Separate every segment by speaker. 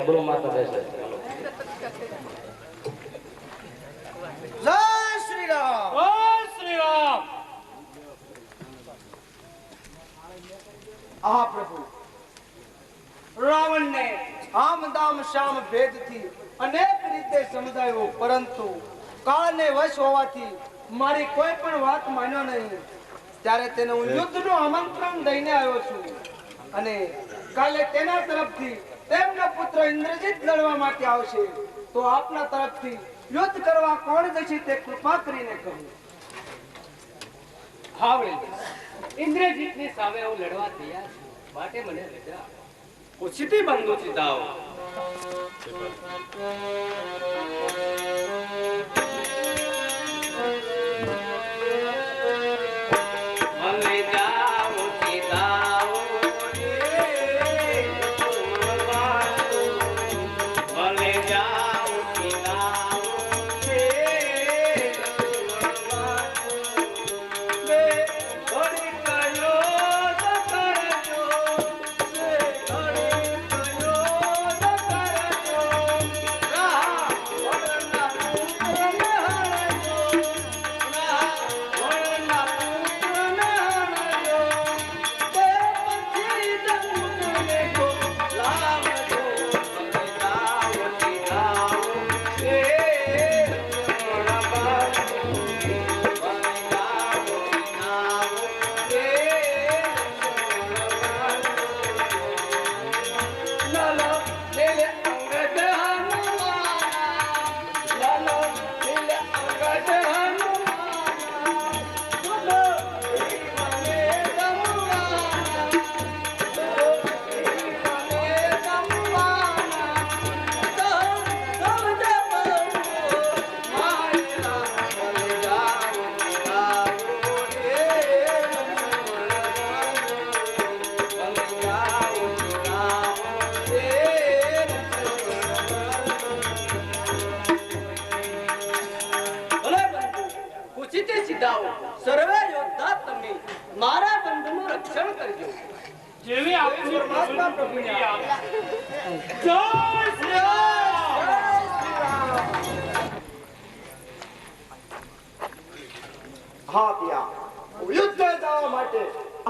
Speaker 1: બોલો માતા બેસે.
Speaker 2: જય શ્રી રામ.
Speaker 3: જય શ્રી રામ.
Speaker 2: આ પ્રભુ રાવણને આમ દામ શામ ભેદથી અનેક રીતે સમજાયો, પરંતુ કાળને વશ હોવાથી મારી કોઈ પણ વાત માન્યો નહીં. ત્યારે તેને હું યુદ્ધનું આમંત્રણ દઈને આવ્યો છું અને કાલે તેના તરફથી તેમના પુત્ર ઇન્દ્રજીત લડવા માટે આવશે. તો આપના તરફથી યુદ્ધ કરવા કોણ જશે તે કૃપા કરીને કહો.
Speaker 3: હા વડીલ, ઇન્દ્રજીતની સામે હું લડવા તૈયાર છું, માટે મને રજા આપો.
Speaker 1: ઉચિતી બંધુ ચિતાઓ.
Speaker 2: સર્વે યોદ્ધા તમે મારા બંધનું રક્ષણ કરજો.
Speaker 3: જેવી આપની
Speaker 2: પરમાત્મા પ્રભુની આજ્ઞા.
Speaker 3: જય શ્રી રામ.
Speaker 2: હા પિયા, હું યુદ્ધે જવા માટે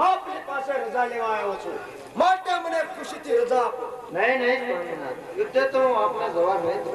Speaker 2: આપની પાસે રજા લેવા આવ્યો છું, માટે મને ખુશીથી રજા આપો.
Speaker 1: નહીં નહીં સ્વામીનાથ, યુદ્ધ તો આપણે જવા નહીં દો.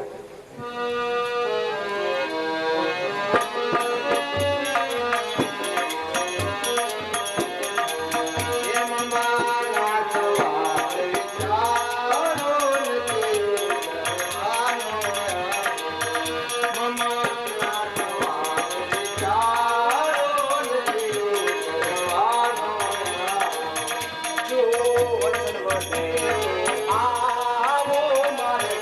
Speaker 2: આવો મારે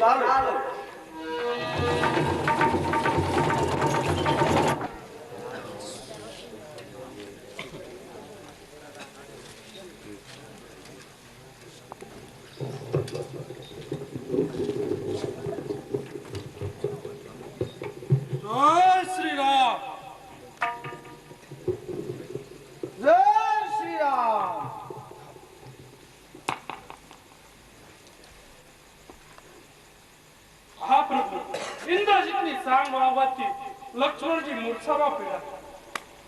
Speaker 2: ચાલો.
Speaker 4: જય શ્રી રામ.
Speaker 2: જય શ્રી રામ.
Speaker 4: હા પ્રભુ, ઇન્દ્રજીતની સાંગ વાવવાથી લક્ષ્મણજી મૂર્છામાં પડ્યા.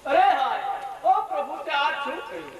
Speaker 3: અરે હાય, ઓ પ્રભુ તે આ શું થયું?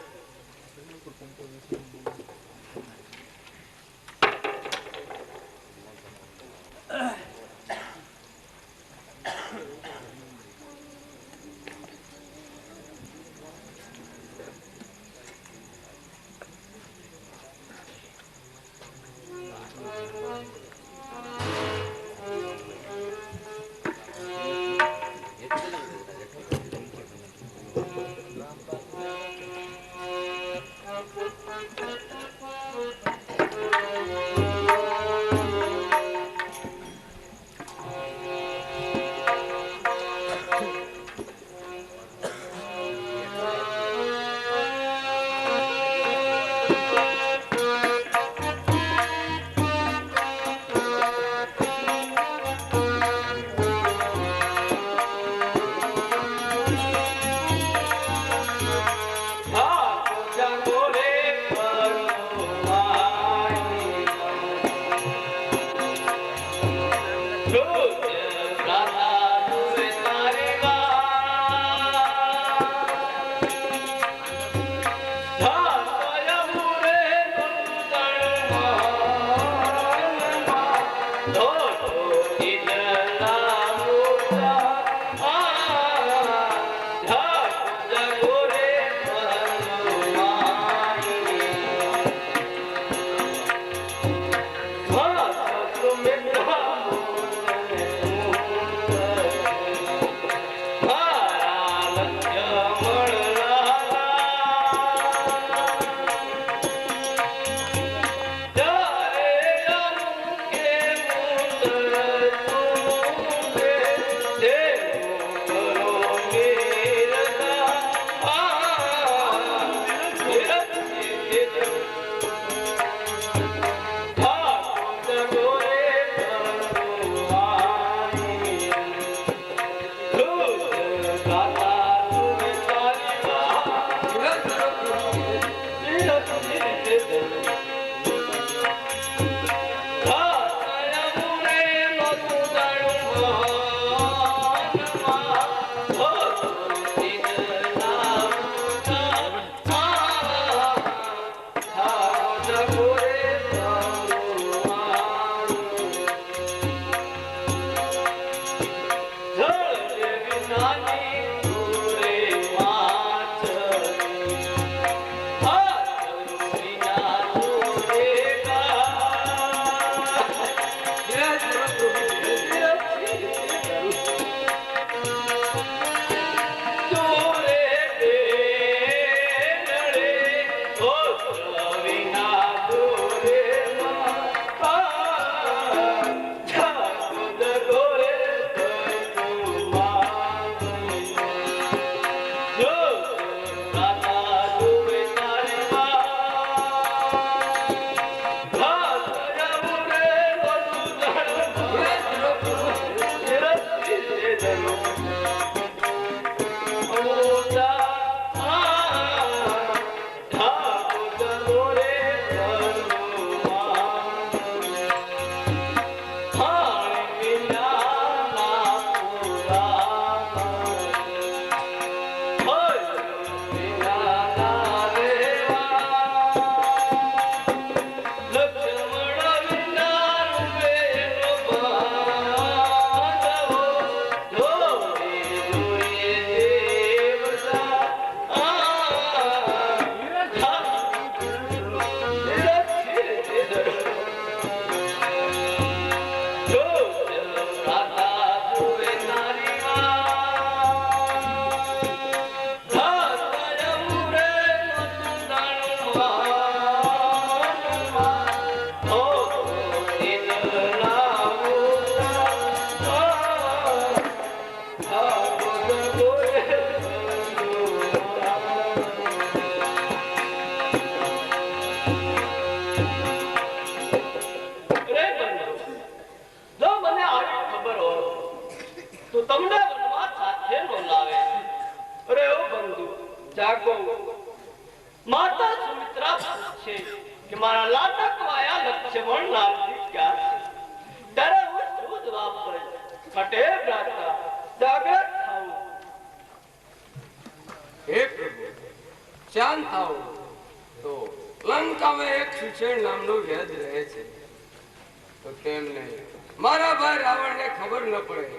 Speaker 5: શાંત થાઓ તો લંકામાં એક સુષેણ નામનો વેદ રહે છે, તો તેમને મારા ભાઈ રાવણને ખબર ન પડે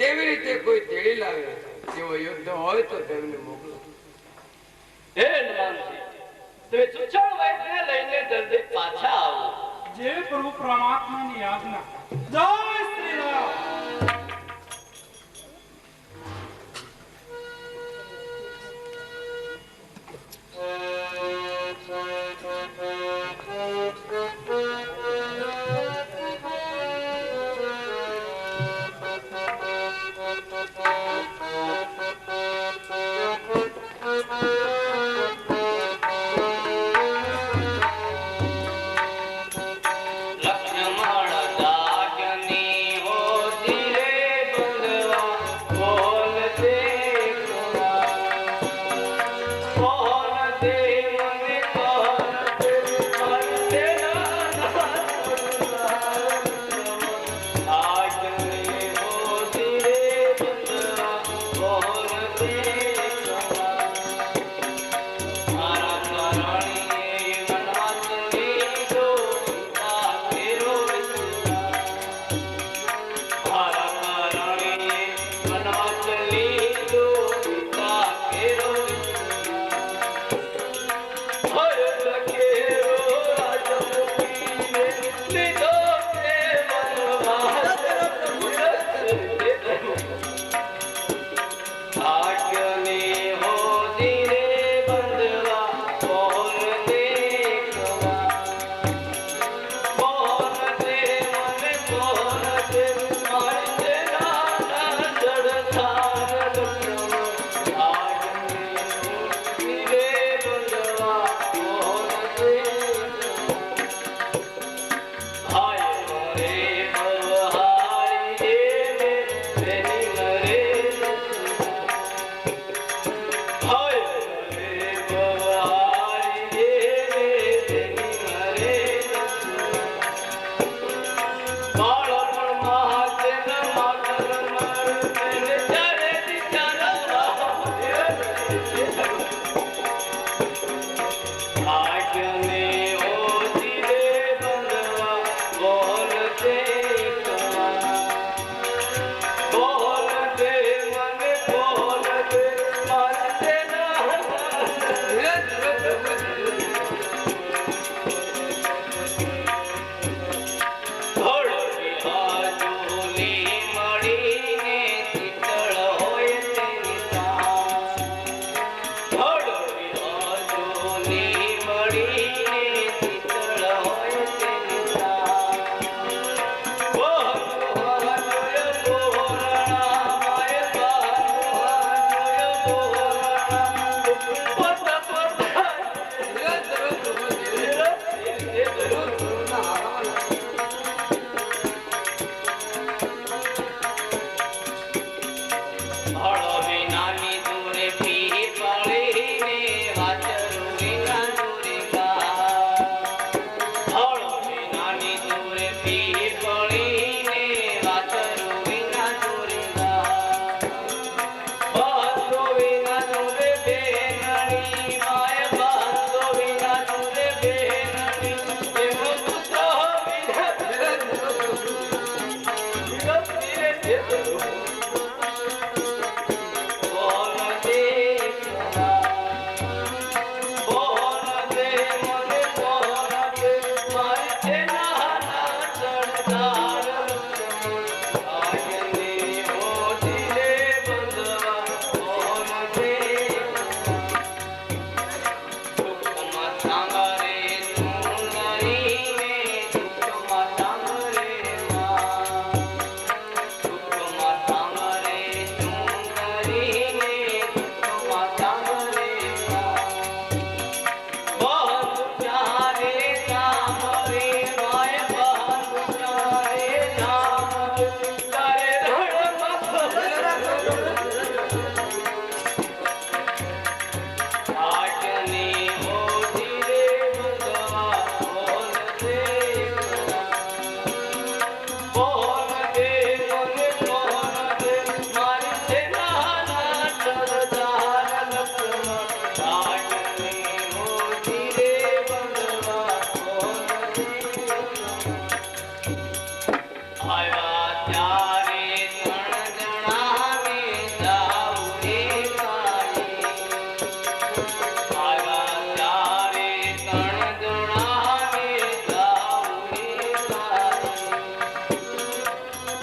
Speaker 5: તેવી રીતે કોઈ તેડી લાવે તેવો યુદ્ધ હોય તો તેમને મોકલો.
Speaker 6: હે હનુમાનજી, તમે સુચળ વૈદને લઈને જલ્દી પાછા આવો.
Speaker 4: જે પ્રભુ પરમાત્માની આજ્ઞા. જય શ્રી રામ.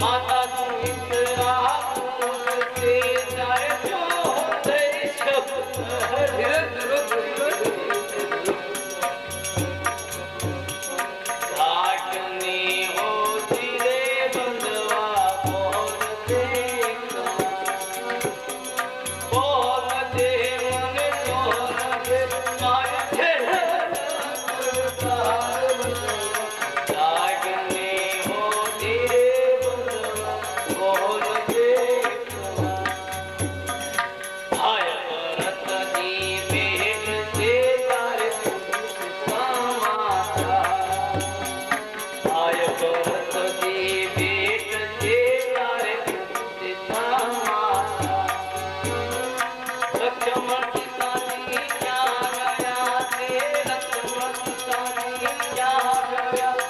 Speaker 6: માતા તું ઇતરા તે જાય જો તે શબ્દ
Speaker 5: ધીરે ધીરે
Speaker 6: ઘાટની હોતી રે બંધવા બોલતે બોલતે મને બોલતે મારે છે ઘાટની હોતી રે બંધવા બોલતે હાય ભરતની ભેટ છે તારે માતા આય ભરતની ભેટ છે તારે સીતા માતા લક્ષ્મણ સીતાજી ક્યાં ગયા તે લક્ષ્મણ સીતાજી ક્યાં ગયા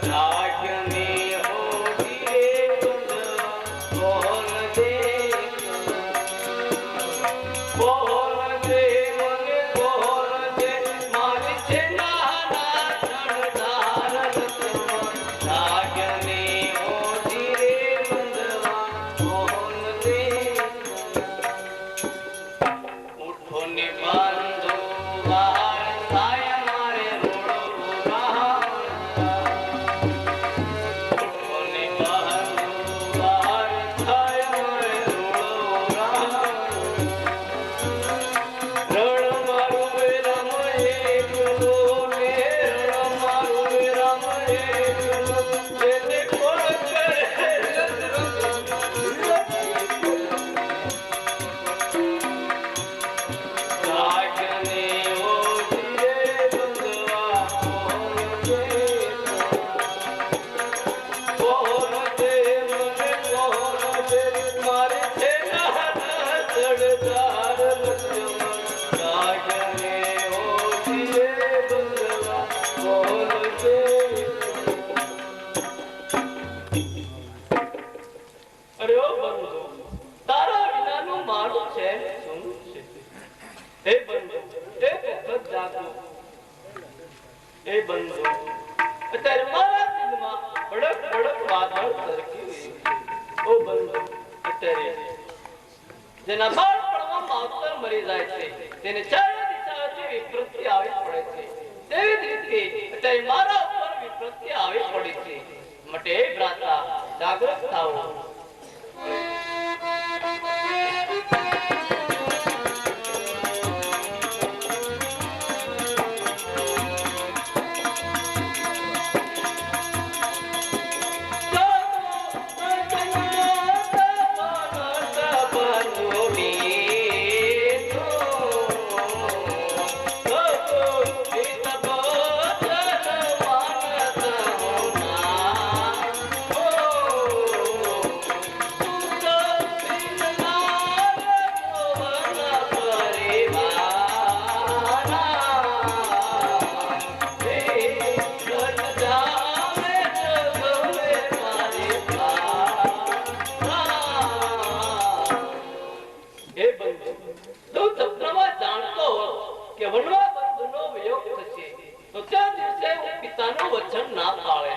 Speaker 6: રાજની હોતી રે બંધવા બોલ દે બોલ દે મને બોલ દે મારી છે નાના ચણદાર લક્ષ્મણ રાજની હોતી રે બંધવા બોલ દે ઉઠો ને બાંધો વાર થાય મારે રોડો ઉઠો ને બાંધો વાર થાય મારે રોડો રણ મારું રામ એકલો ને રણ મારું રામ એકલો તેને કોણ કરે રાજની હોતી રે બંધવા બોલતે મને બોલતે મારે છે નાના ચડદાર લક્ષ્મણ રાજની હોતી રે બંધવા બોલતે અરે ઓ બંધુ તારા વિનાનું મારું છે શું છે હે બંધુ હે ભગત જાગો હે બંધુ અત્યારે મારા દિલમાં ભડક ભડક વાદળ સરકી રહ્યું ઓ બંધુ અત્યારે જેના બાળપણમાં માવતર મરી જાય છે તેને ચારે દિશાઓથી વિપત્તિ આવી પડે છે તેવી જ રીતે અત્યારે મારા ઉપર વિપત્તિ આવી પડી છે માટે હે ભ્રાતા જાગૃત થાઓ વચન ના પાળે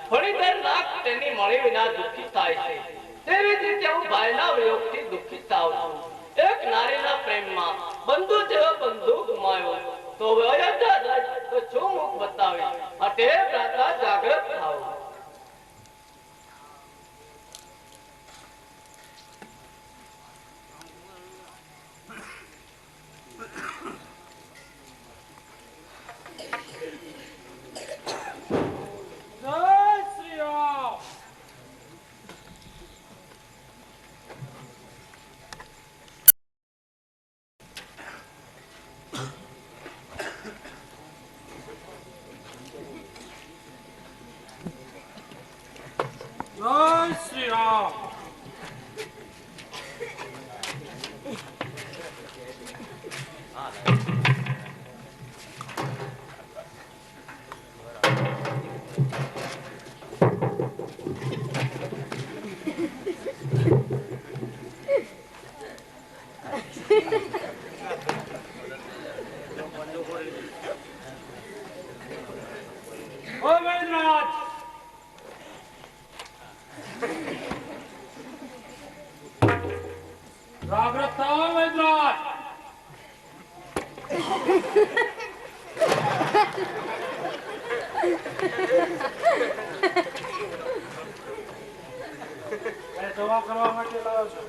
Speaker 6: ફણીધર નાગ તેની મળી વિના દુઃખી થાય છે તેવી જ રીતે હું ભાઈના વિયોગથી દુઃખી થાઉં છું. એક નારીના પ્રેમમાં બંધુ જેવો બંધુ ગુમાયો તો હવે અયોધ્યા જાય તો શું મુખ બતાવે. માટે ભ્રાતા જાગૃત થાઓ.
Speaker 4: જાગ્રત થાઓ વૈદ્યરાજ. દવા કરવા માટે લાવ્યો છું.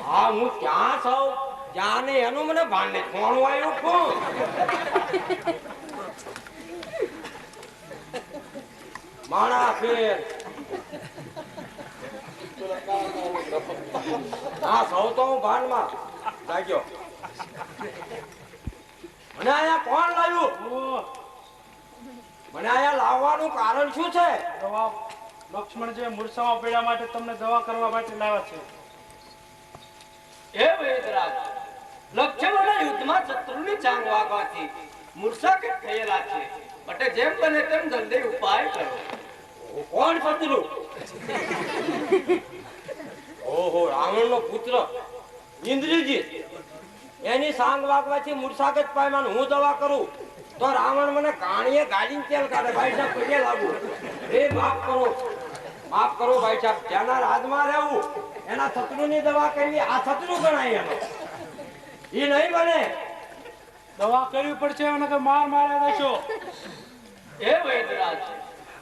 Speaker 5: હા હું ક્યાં છું જ્યાં ને એનું મને ભાન નહીં. કોણ આવ્યું કોણ? માણા ફેર હા સૌ તો હું ભાનમાં લાગ્યો. મને અહીંયા કોણ લાવ્યું? મને અહીંયા લાવવાનું કારણ શું છે?
Speaker 4: દવા લક્ષ્મણ જે મૂર્છામાં પડ્યા માટે તમને દવા કરવા માટે લાવ્યા છે.
Speaker 6: હે વેદરાજ, લક્ષ્મણના યુદ્ધમાં શત્રુની ચાંગ વાગવાથી મૂર્છાકિત થયેલા છે. માટે જેમ બને તેમ જલ્દી ઉપાય કરો.
Speaker 5: કોણ શત્રુ? ઓહો, રાવણનો પુત્ર ઇન્દ્રજીત. એની સાંગ વાગવાથી મૂર્છાકત પામ્યા. હું દવા કરું તો રાવણ મને કાણીએ ગાડીને તેલ કાઢે. ભાઈ સાહેબ પગે લાગુ. એ માફ કરો ભાઈ સાહેબ. જેના રાજમાં રહેવું એના શત્રુની દવા કરવી આ શત્રુ ગણાય. એનો એ નહીં બને.
Speaker 4: દવા કરવી પડશે અને કે માર માર્યા રહેશો.
Speaker 6: હે વેદરાજ,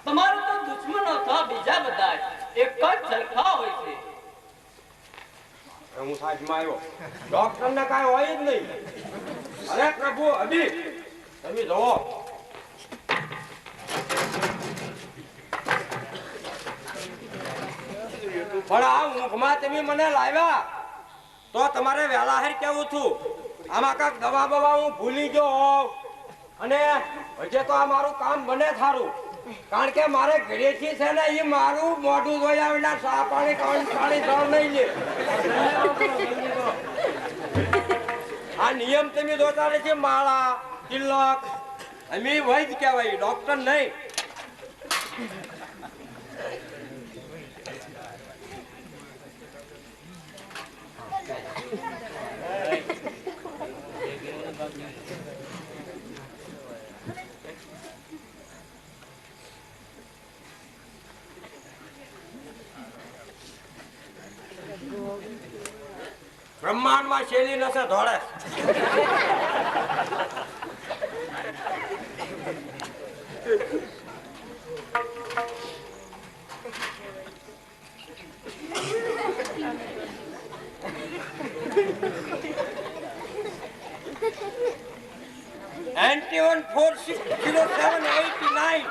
Speaker 6: તમારો તો દુશ્મનો અથવા બીજા બધા એક જ સરખા હોય છે.
Speaker 5: હું સાજમાં આવ્યો. ડોક્ટર ને કાંઈ હોય જ નહીં. અરે પ્રભુ અભી તમે જોવો. પણ આ ઊંઘમાં તમે મને લાવ્યા તો તમારે વહેલા હેર કેવું છું. આમાં કાંઈક દવા બવા હું ભૂલી ગયો હોઉં અને હજે તો આ મારું કામ બને થારું. કારણ કે મારે ઘરેથી છે ને એ મારું મોઢું ધોયા વિના સા પાણી પાણી ધોળ નહીં લે. આ નિયમ તમે જોતા નથી. માળા તિલક અમે વૈદ કહેવાય, ડોક્ટર નહીં. બ્રહ્માંડમાં શેલી નસે ધોળે. Antion 460789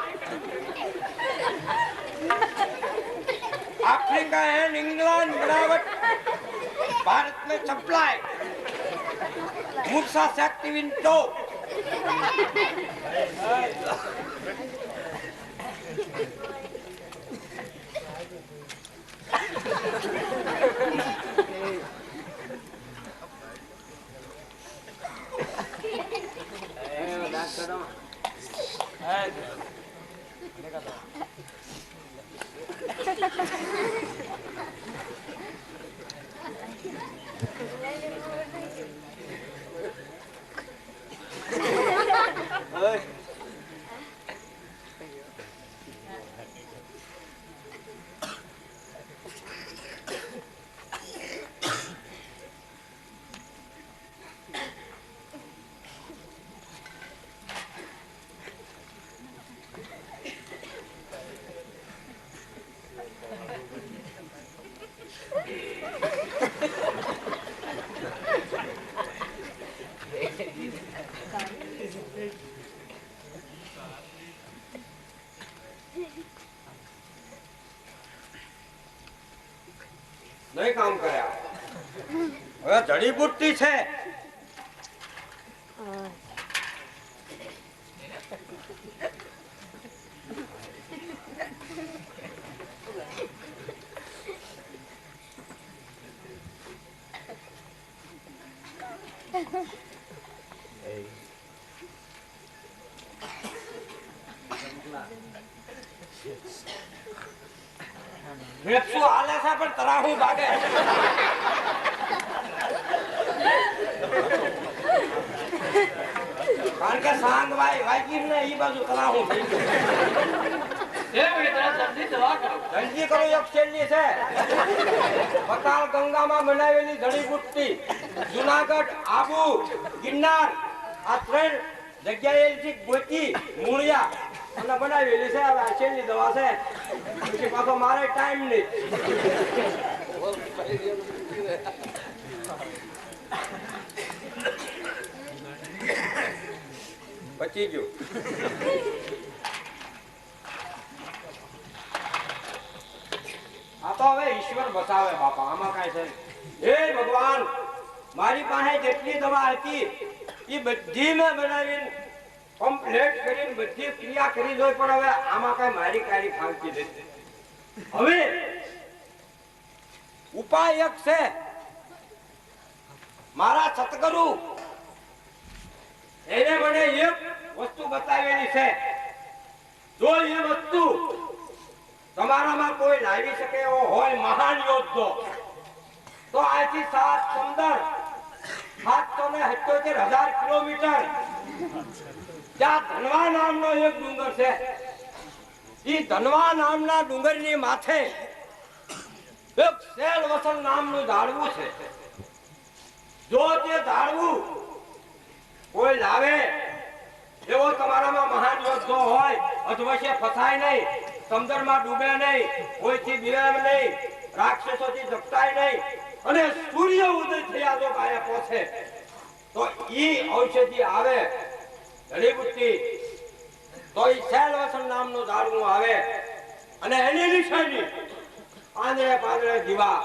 Speaker 5: अफ्रीका एंड इंग्लैंड बनावट भारत में सप्लाई मूर्छा एक्टिव इन टो. નહીં કામ કર્યા. હવે જડીબુટ્ટી છે. વેપસું હાલે છે પણ તરાહું ભાગે. કારણ કે સાંગ વાગી ને ઈ બાજુ કરાવું થઈ ગયું.
Speaker 3: એ વેદરા જલ્દી દવા કરો.
Speaker 5: જલ્દી કરો, એક છેલ્લી છે. પતાલ ગંગામાં બનાવેલી જડીબુટ્ટી, જુનાગઢ, આબુ, ગિરનાર આ 3 જગ્યાએથી ગોતી મૂળિયા અને બનાવેલી છે. હવે આ છેલ્લી દવા છે, પછી પાછો મારે ટાઈમ નહીં. પચી ગયું. આ તો હવે ઈશ્વર બચાવે બાપા, આમાં કાંઈ છે નહીં. હે ભગવાન, મારી પાસે જેટલી દવા હતી એ બધી મેં બનાવીને કમ્પ્લીટ કરીને બધી ક્રિયા કરી જોઈ, પણ હવે આમાં કાંઈ મારી કારી ફાવતી નથી. હવે ઉપાય એક છે. મારા સતગુરુ એને મને એક વસ્તુ બતાવેલી છે. જો એ વસ્તુ તમારામાં કોઈ લાવી શકે એવો હોય મહાન યોદ્ધો, તો આજથી 777,000 કિલોમીટર ત્યાં ધનવા નામનો એક ડુંગર છે. એ ધનવા નામના ડુંગરની માથે એક શેલ વસન નામનું ઝાડવું છે. જો તે ઝાડવું કોઈ લાવે એવો તમારામાં મહાન યોદ્ધો હોય, અધવશ્ય ફસાય નહીં, સમુદ્રમાં ડૂબે નહીં, કોઈથી બીવે નહીં, રાક્ષસોથી ઝપટાય નહીં, અને સૂર્ય ઉદય થયા જો ગાયે પહોંચે તો ઈ ઔષધિ આવે જડીબુટ્ટી, તો ઈ શૈલવસન નામનું ઝાડવું આવે અને એની નિશાની પાંદડે પાંદડે દીવા.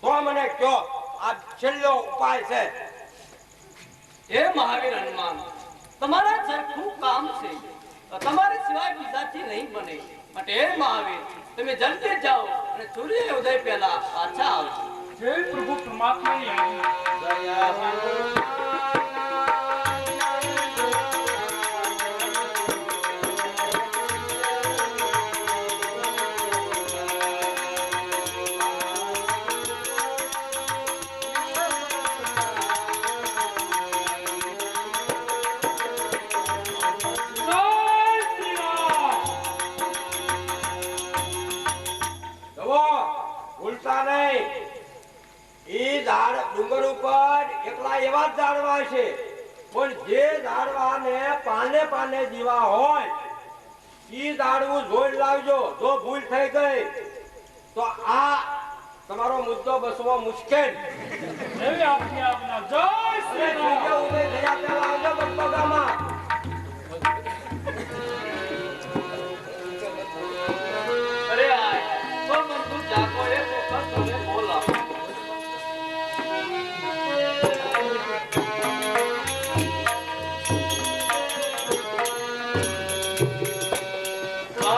Speaker 5: તો મને કયો આ છેલ્લો ઉપાય છે.
Speaker 6: હે મહાવીર હનુમાન, તમારા સરખું કામ છે, તમારી સિવાય બીજાથી નહીં બને. માટે હે મહાવીર, તમે જલ્દી જાઓ અને સૂર્ય ઉદય પહેલા પાછા આવજો.
Speaker 4: જય પ્રભુ પરમાત્માની આજ્ઞા.
Speaker 5: ભૂલતા નહીં, ઈ ઝાડ ડુંગર ઉપર એકલા એવા જ ઝાડવા છે, પણ જે ઝાડવાને પાને પાને દીવા હોય ઈ ઝાડવું જોઈ લાવજો. જો ભૂલ થઈ ગઈ તો આ તમારો મુદ્દો બસવો મુશ્કેલ.
Speaker 4: એવી આપની આજ્ઞા. જય શ્રી રામ.
Speaker 5: સૂર્ય ઉદય થયા પહેલા આવજો બગબગામાં.
Speaker 6: અરે આય તો બંધુ જાગો, એ વખત તમે બોલા.
Speaker 3: Oh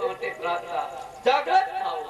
Speaker 6: માટે પ્રાર્થના જાગૃત થાઓ.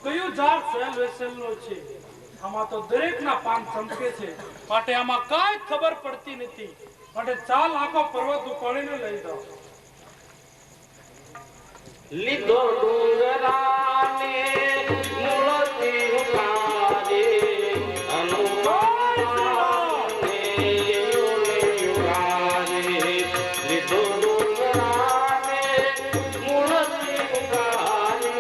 Speaker 4: કયું ઝાડ સેલ વેસેલનો છે? આમાં તો દરેકના પાન ચમકે છે, માટે આમાં કાંઈ ખબર પડતી નથી. માટે ચાલ આખો પર્વત ઉપાડીને લઈ જાઓ.
Speaker 6: લીધો ડુંગરાને મૂળથી ઉતારે હનુમાને યુગારે. લીધો ડુંગરાને મૂળથી ઉતારે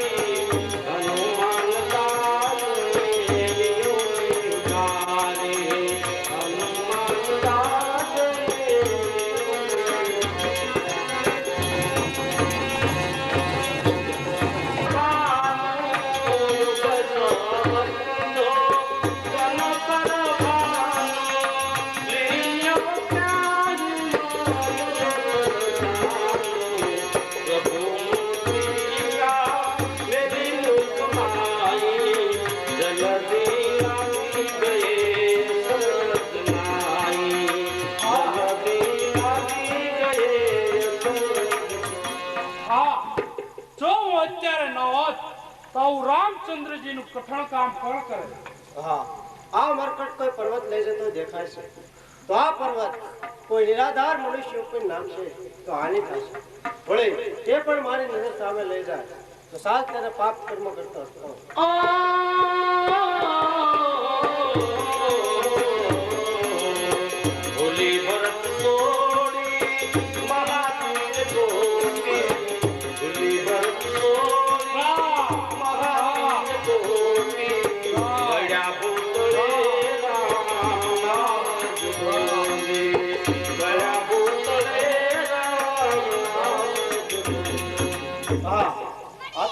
Speaker 6: હનુમાન દાસને યુગારે. હનુમાન દાસને
Speaker 4: રામચંદ્રજીનું કઠણ કામ કોણ કરે?
Speaker 1: હા, આ મરકટ કોઈ પર્વત લઈ જતો દેખાય છે, તો આ પર્વત કોઈ નિરાધાર મનુષ્ય ઉપર નામશે તો હાનિ થશે. વળી તે પણ મારી નજર સામે લઈ જાય તો સાલ તેને પાપ કર્મ કરતો હતો.
Speaker 6: ભૂલી ભરત છોડી મહાવીર ગોપી. ભૂલી ભરત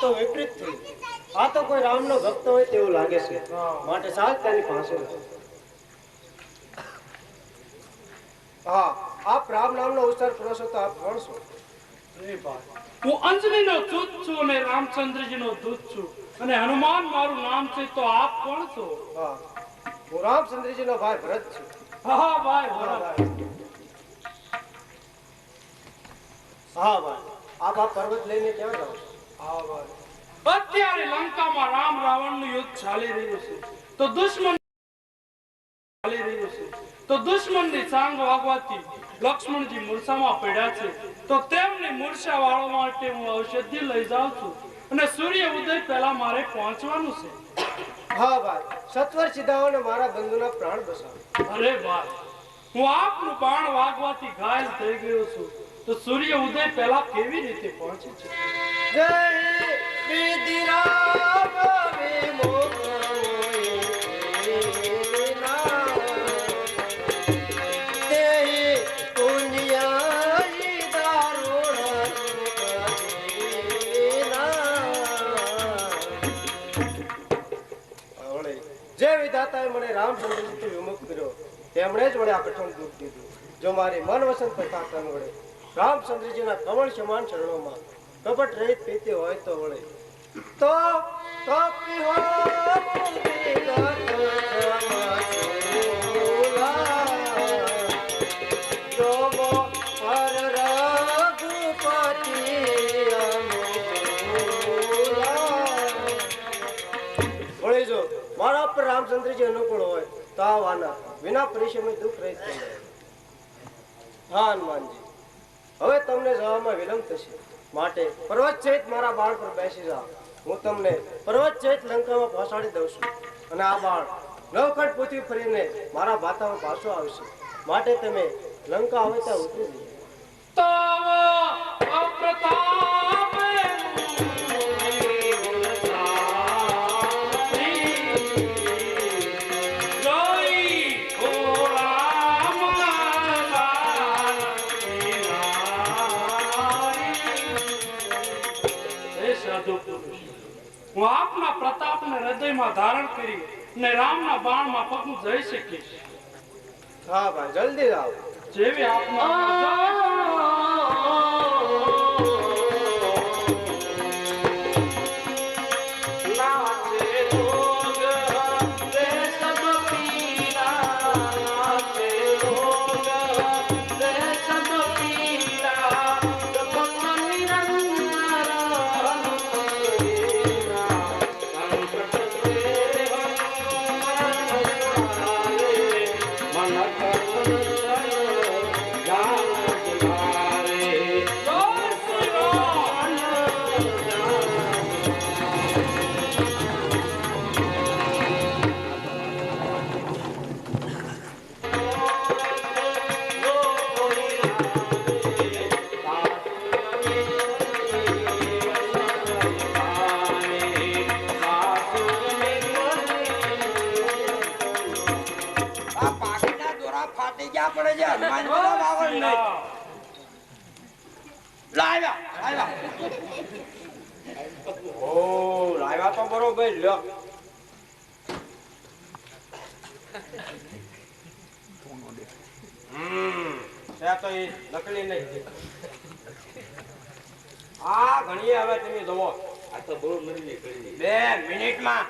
Speaker 1: તો વિપરીત થઈ. આ તો કોઈ રામનો ભક્ત હોય તેવું લાગે છે, માટે સાલ તેની પાસે રહો. હા, આપ રામ નામનો ઉચ્ચાર કરો છો તો આપ કોણ છો?
Speaker 4: હું અંજનીનો દૂત છું અને રામચંદ્રજીનો દૂત છું, અને હનુમાન મારું નામ છે. તો આપ કોણ છો?
Speaker 1: હા, હું રામચંદ્રજીનો ભાઈ ભરત છું.
Speaker 4: હા ભાઈ, ભરત.
Speaker 1: હા ભાઈ, આપ આ પર્વત લઈને ક્યાં જાઓ?
Speaker 4: અત્યારે લંકામાં રામ રાવણનું યુદ્ધ ચાલી રહ્યું છે, તો દુશ્મનની સાંગ વાગવાથી લક્ષ્મણજી મૂર્છામાં પડ્યા છે. તો તેમની મૂર્છા વાળવા માટે હું ઔષધિ લઈ જાઉં છું, અને સૂર્ય ઉદય પહેલા મારે પહોંચવાનું છે.
Speaker 1: હા ભાઈ, સત્વર સિદ્ધાઓને મારા બંધુના પ્રાણ બચાવો.
Speaker 4: અરે ભાઈ, હું આપનું બાણ વાગવાથી ઘાયલ થઈ ગયો છું, તો સૂર્ય ઉદય પહેલા કેવી રીતે પહોંચે છે?
Speaker 1: જય વિધિરામ વિમુખ જે વિધાતાએ મને રામચંદ્રજીથી વિમુખ કર્યો તેમણે જ વડે આ કઠણ દુઃખ દીધું. જો મારી મન વસંત કથા કન વડે રામચંદ્રજીના કમળ સમાન ચરણોમાં કપટ રહિત પ્રીતિ હોય તો વળે તો પીહો વળી જો મારા પર રામચંદ્રજી અનુકૂળ હોય તો આ વાના વિના પરિશ્રમે દુઃખ રહિત થઈ જાય. હા હનુમાનજી, હવે તમને જવામાં વિલંબ થશે, માટે પર્વત સહિત મારા બાણ પર બેસી જાઓ. હું તમને પર્વત સહિત લંકામાં પહોંચાડી દઉં છું, અને આ બાણ નવખંડ પૃથ્વી ફરીને મારા ભાતામાં પાછો આવશે. માટે તમે લંકા આવે ત્યાં ઉતરી જઈએ.
Speaker 4: હે હું આપના પ્રતાપને હૃદયમાં ધારણ કરી ને રામના બાણમાં પગું જઈ શકીશ.
Speaker 1: હા ભાઈ જલ્દી આવો.
Speaker 4: જેવી
Speaker 1: લાવ્યા તો બરોબર લ્યો. તો એ નકલી નહીં. આ ઘણીએ હવે તમે જુઓ.
Speaker 6: આ તો બહુ મરવી કરી.
Speaker 1: 2 મિનિટમાં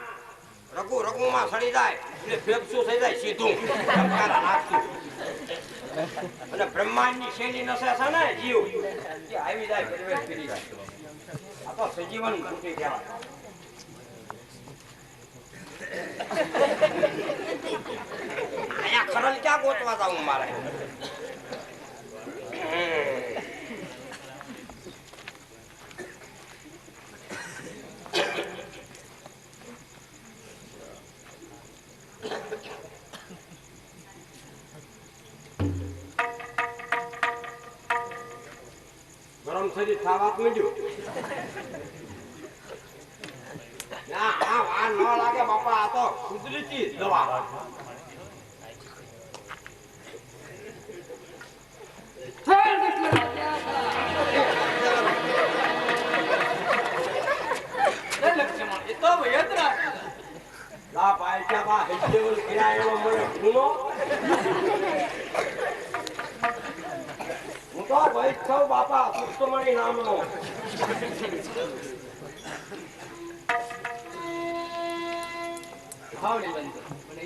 Speaker 1: રઘુમાં સડી જાય એટલે ફેફસું થઈ જાય સીધું. અને બ્રહ્માંડની શેની નસે છે ને જીવ જે આવી જાય પ્રવેશ કરી જાય. આ તો સજીવન તૂટી ગયા. અહીંયા ખરલ ક્યાં ગોતવા જાવું મારે? ગરમ શરીર ખાવા માંડ્યું. આ ન લાગે બાપા, આ તો કુદરતી દવા.
Speaker 2: એ તો યંત્રા
Speaker 1: લા ભાઈ ક્યાં બા હેડેવલ કિરાયો મને ખૂનો. હું તો ભાઈ છું બાપા પુષ્પમણી નામનો.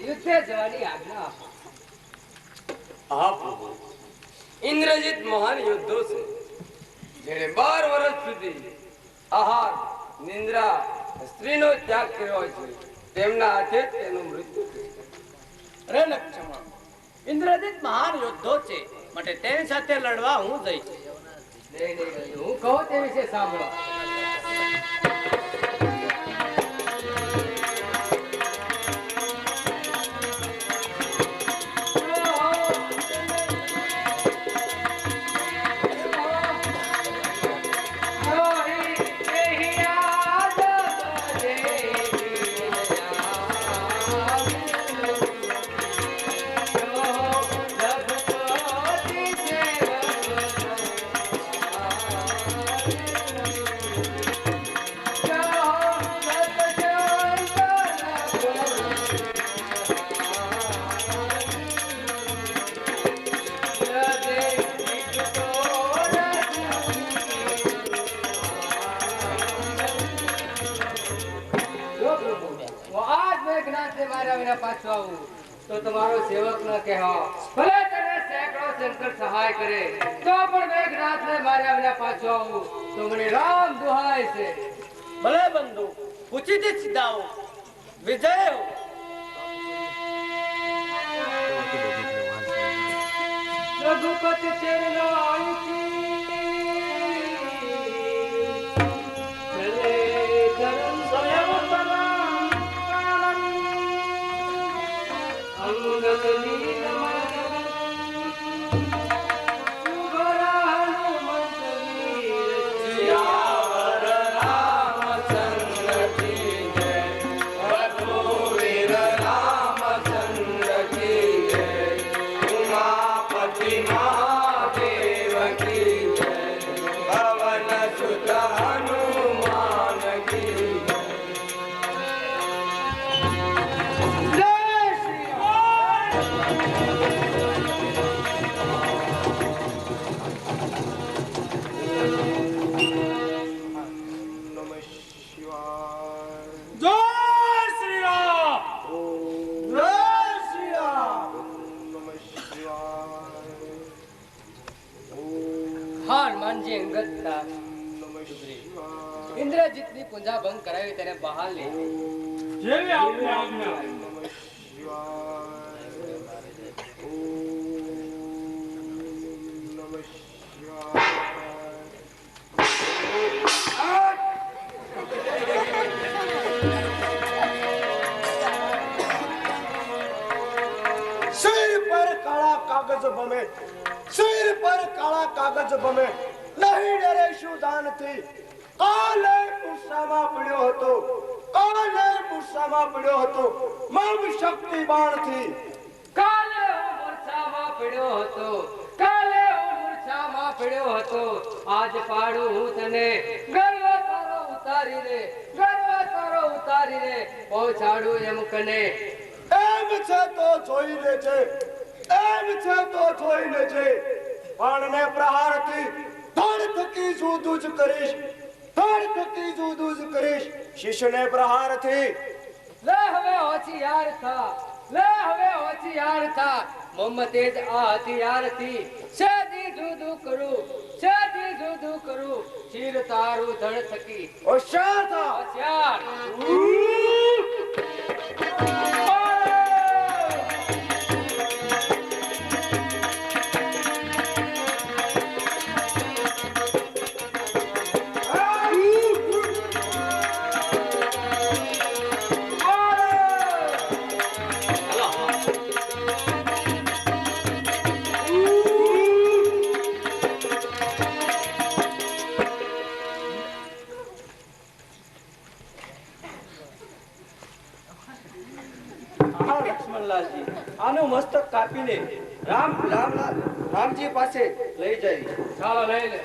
Speaker 3: યુદ્ધે જવાની આજ્ઞા આપો.
Speaker 5: ઇન્દ્રજીત મહાન યોદ્ધો છે જેણે 12 વર્ષ સુધી આહાર નિંદ્રા સ્ત્રીનો ત્યાગ કર્યો છે. તેમના હાથે તેનું મૃત્યુ થયું.
Speaker 2: રે લક્ષ્મણ, ઇન્દ્રજીત મહાન યોદ્ધો છે માટે તેની સાથે લડવા હું જઈશ.
Speaker 3: હું કહું તે વિશે સાંભળો. પાછો આવું તો તમારો સેવક ન કહેવો. ભલે તને સેંકડો શંકર સહાય કરે તો પણ મેઘનાથ ને માર્યા વિના પાછો આવું તો મને રામ દુહાય છે.
Speaker 2: ભલે બંધુ, પૂછીથી સીધાઓ વિજય હો.
Speaker 3: રઘુપતિ ચરણો આઈથી ચલે ધર્મ સ્વયં પરામ અંગતની
Speaker 2: જય શ્રી રામ.
Speaker 1: નમઃ શિવાય.
Speaker 4: જય શ્રી રામ.
Speaker 2: જય શ્રી રામ.
Speaker 1: નમઃ શિવાય.
Speaker 3: હા હનુમાનજી અંગત હતા.
Speaker 1: નમઃ શિવાય.
Speaker 3: ઇન્દ્રજીતની પૂજા ભંગ કરાવી તેને બહાર લઈ ગઈ.
Speaker 4: જેવી આપની આજ્ઞા.
Speaker 1: નમઃ શિવાય. નમઃ શિવાય. સિર પર કાળા કાગજ બમે, સિર પર કાળા કાગજ બમે, નહીં ડરે શું દાનથી. કાલે ગુસ્સામાં પડ્યો હતો, કાલે ગુસ્સામાં પડ્યો હતો, મમ શક્તિ બાણથી.
Speaker 3: કાલે હું મૂર્છામાં પડ્યો હતો, કાલે હું મૂર્છામાં પડ્યો હતો. આજ પાડું હું તને, ગર્વ તારો ઉતારી રે, ગર્વ તારો ઉતારી રે, પહોંચાડું એમ કને.
Speaker 1: એમ છે તો જોઈ લેજે, એમ છે તો જોઈ લેજે. બાણને પ્રહારથી ધડ થકી જુદું જ કરીશ, ધડ થકી જુદું જ કરીશ. શિષ્યને પ્રહારથી
Speaker 3: લે હવે હોશિયાર થા, લે હવે હોશિયાર થા. મોહમ્મદે જ આ હથિયારથી સેદી જુદું કરું, સેદી જુદું કરું. ચીર તારું ધડ થકી
Speaker 1: હોશિયાર થા.
Speaker 3: હોશિયાર.
Speaker 1: હા લક્ષ્મણલાલજી, આનું મસ્તક કાપીને રામજી પાસે લઈ જાય.
Speaker 3: ચાલો લઈ લે.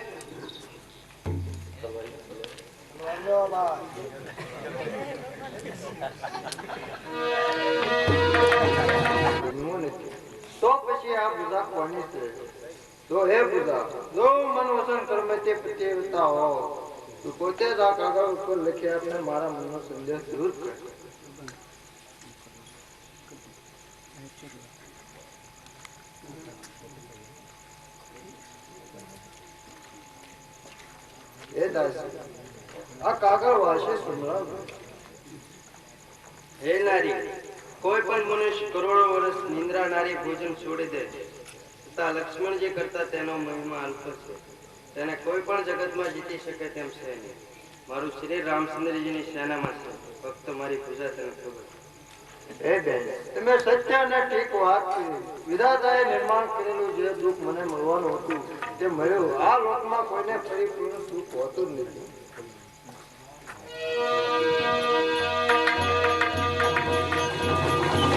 Speaker 2: તો પછી આ પૂજા કોની છે? તો હે પૂજા, જો મન વસન કર્મે તે પ્રત્યેવતા હો, તો પોતે જ આ કાગળ ઉપર લખી આપને મારા મનનો સંદેશ દૂર કર. એ દાસી, આ કાગળ વાંચે સંભળાવ.
Speaker 7: હે નારી, કોઈ પણ મનુષ્ય કરોડો વર્ષ નિંદ્રા નારી ભોજન છોડી દે છતાં લક્ષ્મણજી કરતા તેનો મહિમા અલ્પ છે. તેને કોઈ પણ જગતમાં જીતી શકે તેમ છે નહીં. મારું શ્રી રામચંદ્રજીની સેનામાં છે. ફક્ત મારી પૂજા તેને ખબર.
Speaker 2: હે બેન, તમે સત્ય અને ઠીક વાત કરી. વિધાતાએ નિર્માણ કરેલું જે દુઃખ મને મળવાનું હતું તે મળ્યું. આ લોકમાં કોઈને પરિપૂર્ણ સુખ હોતું જ નથી.